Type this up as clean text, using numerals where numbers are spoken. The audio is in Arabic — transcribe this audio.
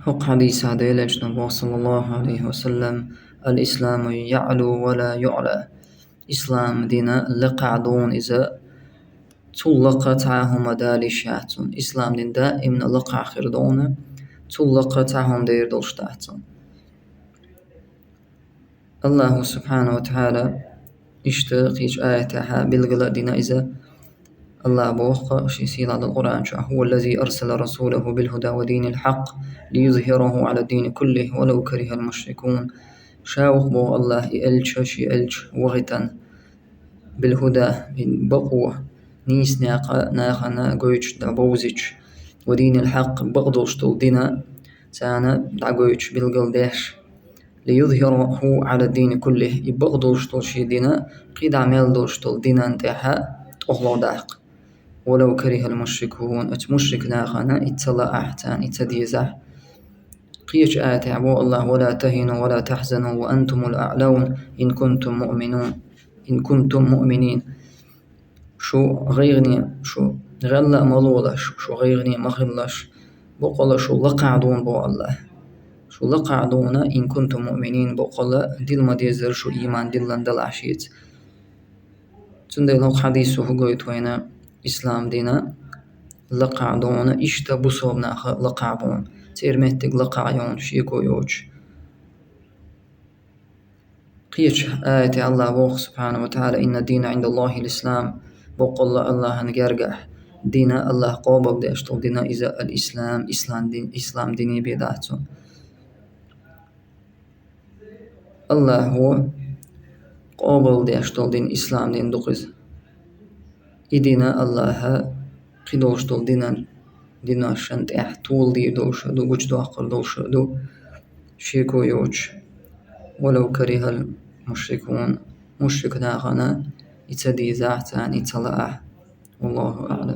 حق حديث عديلة جنبه صلى الله عليه وسلم: الإسلام يعلو ولا يعلى. إسلام دينا لقعدون إذا تلقتعهم دالي شاتون. إسلام دين دائما لقع خردون تلقتعهم دير دلشتاتون. الله سبحانه وتعالى اشتاقيش آياتها بالغلا دينا إذا الله بوخ شيء على القرآن هو الذي أرسل رسوله بالهدى ودين الحق ليظهره على الدين كله ولو كره المشركون. شاوخ بو الله إلش شي إلش وغتن بالهدى بقوة نيس ناقنا قويتش دابوزيتش ودين الحق بغضوش طول دينا سانا دعقويتش بالقل ديش ليظهره على الدين كله يبغضوش طول شي دينا قيد عمل دوش طول دينا انتحا أغلو داق ولو كره المشركون مشرك ناقنا اتلا أحتان اتديزح. قيش آيات عبو الله: ولا تهنوا ولا تحزنوا وأنتم الأعلون إن كنتم مؤمنون إن كنتم مؤمنين. شو غيرني شو غلا ملولش شو غيرني مخلش بقول شو لقعدون بو الله شو لقعدون إن كنتم مؤمنين بقول دل ما ديزر شو إيمان دلن دل عشيت. تندل هو حديثه قويت وين إسلام دينا لقعدون إشتا بصوبنا لقعبون تيرمتك لقعيون شيكو يوج. قيش آية الله بوخ سبحانه وتعالى: إن الدين عند الله الإسلام. بقول الله نجرجح دينا الله قوبل دي أشتغل دينا إذا الإسلام إسلام ديني بيداتون. الله هو قوبل دي أشتغل دين إسلام دين دقز إدينا الله قدوش دول دينا شنت طول دي دوش دو وجدو أقل دوش دو شيكو يوج ولو كره المشركون مشرك ناغنا يتدي ذاتان يتلأه. والله أعلم.